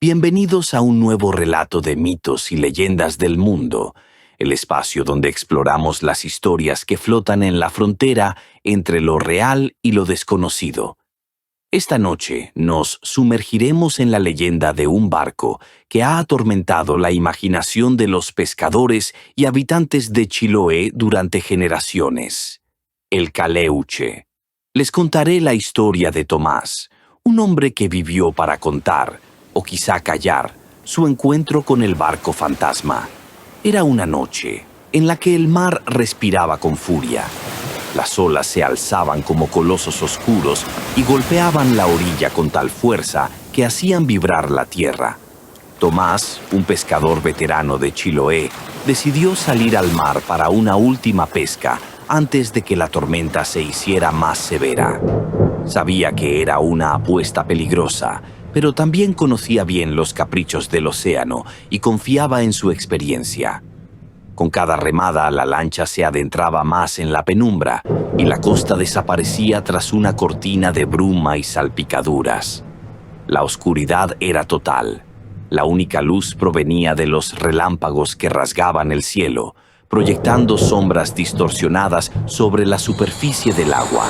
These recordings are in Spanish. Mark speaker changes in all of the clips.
Speaker 1: Bienvenidos a un nuevo relato de mitos y leyendas del mundo, el espacio donde exploramos las historias que flotan en la frontera entre lo real y lo desconocido. Esta noche nos sumergiremos en la leyenda de un barco que ha atormentado la imaginación de los pescadores y habitantes de Chiloé durante generaciones. El Caleuche. Les contaré la historia de Tomás, un hombre que vivió para contar, o quizá callar, su encuentro con el barco fantasma. Era una noche en la que el mar respiraba con furia. Las olas se alzaban como colosos oscuros y golpeaban la orilla con tal fuerza que hacían vibrar la tierra. Tomás, un pescador veterano de Chiloé, decidió salir al mar para una última pesca antes de que la tormenta se hiciera más severa. Sabía que era una apuesta peligrosa, pero también conocía bien los caprichos del océano y confiaba en su experiencia. Con cada remada, la lancha se adentraba más en la penumbra y la costa desaparecía tras una cortina de bruma y salpicaduras. La oscuridad era total. La única luz provenía de los relámpagos que rasgaban el cielo, proyectando sombras distorsionadas sobre la superficie del agua.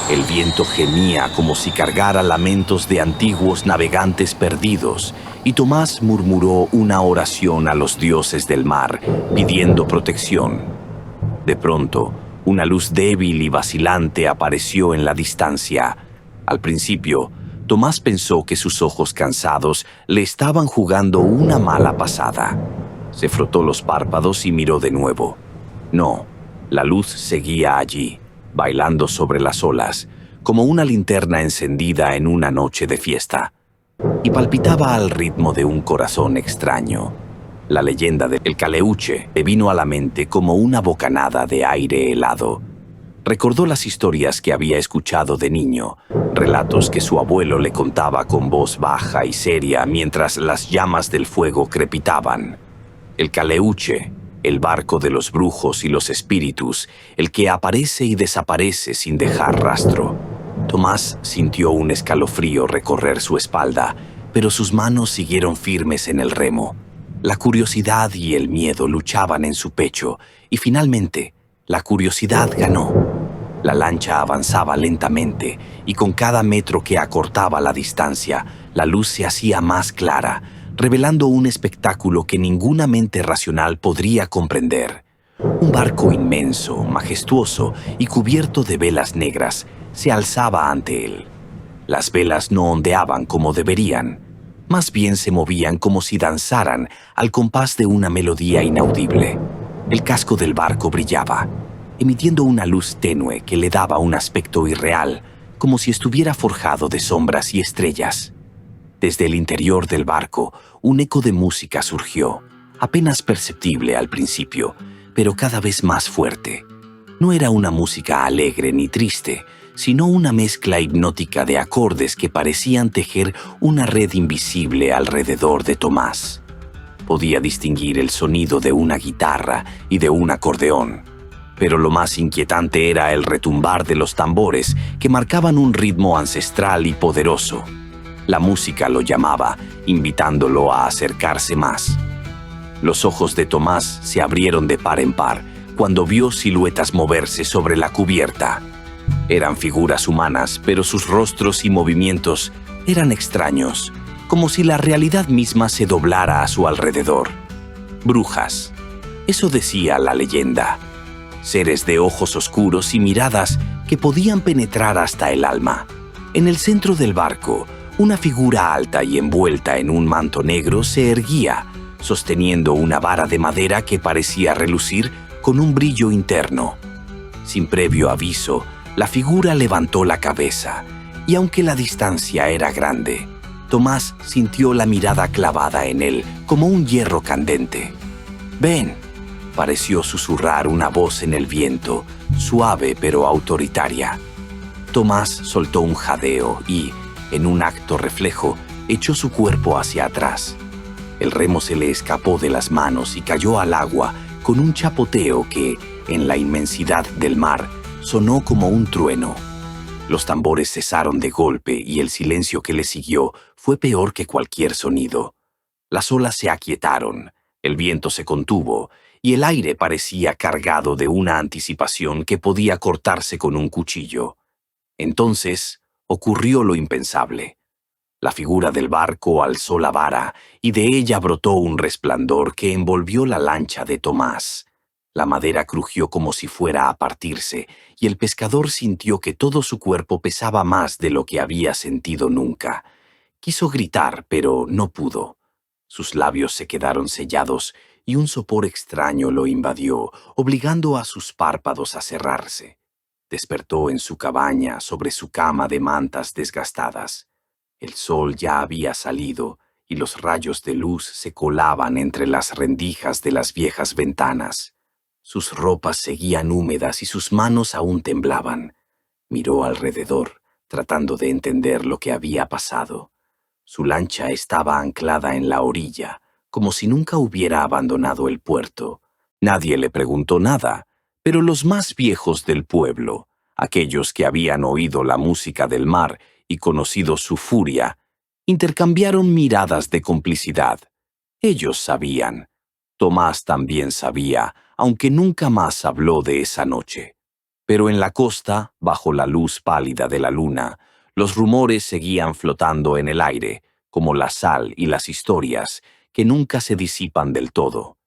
Speaker 1: El viento gemía como si cargara lamentos de antiguos navegantes perdidos, y Tomás murmuró una oración a los dioses del mar, pidiendo protección. De pronto, una luz débil y vacilante apareció en la distancia. Al principio, Tomás pensó que sus ojos cansados le estaban jugando una mala pasada. Se frotó los párpados y miró de nuevo. No, la luz seguía allí, bailando sobre las olas, como una linterna encendida en una noche de fiesta, y palpitaba al ritmo de un corazón extraño. La leyenda del Caleuche le vino a la mente como una bocanada de aire helado. Recordó las historias que había escuchado de niño, relatos que su abuelo le contaba con voz baja y seria mientras las llamas del fuego crepitaban. El Caleuche, el barco de los brujos y los espíritus, el que aparece y desaparece sin dejar rastro. Tomás sintió un escalofrío recorrer su espalda, pero sus manos siguieron firmes en el remo. La curiosidad y el miedo luchaban en su pecho, y finalmente, la curiosidad ganó. La lancha avanzaba lentamente, y con cada metro que acortaba la distancia, la luz se hacía más clara, revelando un espectáculo que ninguna mente racional podría comprender. Un barco inmenso, majestuoso y cubierto de velas negras se alzaba ante él. Las velas no ondeaban como deberían, más bien se movían como si danzaran al compás de una melodía inaudible. El casco del barco brillaba, emitiendo una luz tenue que le daba un aspecto irreal, como si estuviera forjado de sombras y estrellas. Desde el interior del barco, un eco de música surgió, apenas perceptible al principio, pero cada vez más fuerte. No era una música alegre ni triste, sino una mezcla hipnótica de acordes que parecían tejer una red invisible alrededor de Tomás. Podía distinguir el sonido de una guitarra y de un acordeón, pero lo más inquietante era el retumbar de los tambores que marcaban un ritmo ancestral y poderoso. La música lo llamaba, invitándolo a acercarse más. Los ojos de Tomás se abrieron de par en par cuando vio siluetas moverse sobre la cubierta. Eran figuras humanas, pero sus rostros y movimientos eran extraños, como si la realidad misma se doblara a su alrededor. Brujas, eso decía la leyenda. Seres de ojos oscuros y miradas que podían penetrar hasta el alma. En el centro del barco, una figura alta y envuelta en un manto negro se erguía, sosteniendo una vara de madera que parecía relucir con un brillo interno. Sin previo aviso, la figura levantó la cabeza, y aunque la distancia era grande, Tomás sintió la mirada clavada en él como un hierro candente. «Ven», pareció susurrar una voz en el viento, suave pero autoritaria. Tomás soltó un jadeo y, en un acto reflejo, echó su cuerpo hacia atrás. El remo se le escapó de las manos y cayó al agua con un chapoteo que, en la inmensidad del mar, sonó como un trueno. Los tambores cesaron de golpe y el silencio que le siguió fue peor que cualquier sonido. Las olas se aquietaron, el viento se contuvo y el aire parecía cargado de una anticipación que podía cortarse con un cuchillo. Entonces ocurrió lo impensable. La figura del barco alzó la vara y de ella brotó un resplandor que envolvió la lancha de Tomás. La madera crujió como si fuera a partirse y el pescador sintió que todo su cuerpo pesaba más de lo que había sentido nunca. Quiso gritar, pero no pudo. Sus labios se quedaron sellados y un sopor extraño lo invadió, obligando a sus párpados a cerrarse. Despertó en su cabaña sobre su cama de mantas desgastadas. El sol ya había salido y los rayos de luz se colaban entre las rendijas de las viejas ventanas. Sus ropas seguían húmedas y sus manos aún temblaban. Miró alrededor, tratando de entender lo que había pasado. Su lancha estaba anclada en la orilla, como si nunca hubiera abandonado el puerto. Nadie le preguntó nada, pero los más viejos del pueblo, aquellos que habían oído la música del mar y conocido su furia, intercambiaron miradas de complicidad. Ellos sabían. Tomás también sabía, aunque nunca más habló de esa noche. Pero en la costa, bajo la luz pálida de la luna, los rumores seguían flotando en el aire, como la sal y las historias, que nunca se disipan del todo.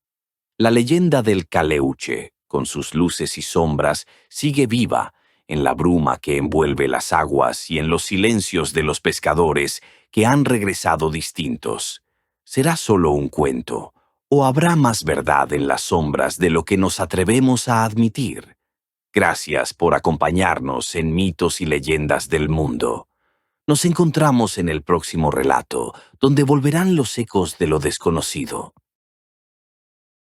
Speaker 1: La leyenda del Caleuche, con sus luces y sombras, sigue viva en la bruma que envuelve las aguas y en los silencios de los pescadores que han regresado distintos. ¿Será solo un cuento, o habrá más verdad en las sombras de lo que nos atrevemos a admitir? Gracias por acompañarnos en Mitos y Leyendas del Mundo. Nos encontramos en el próximo relato, donde volverán los ecos de lo desconocido.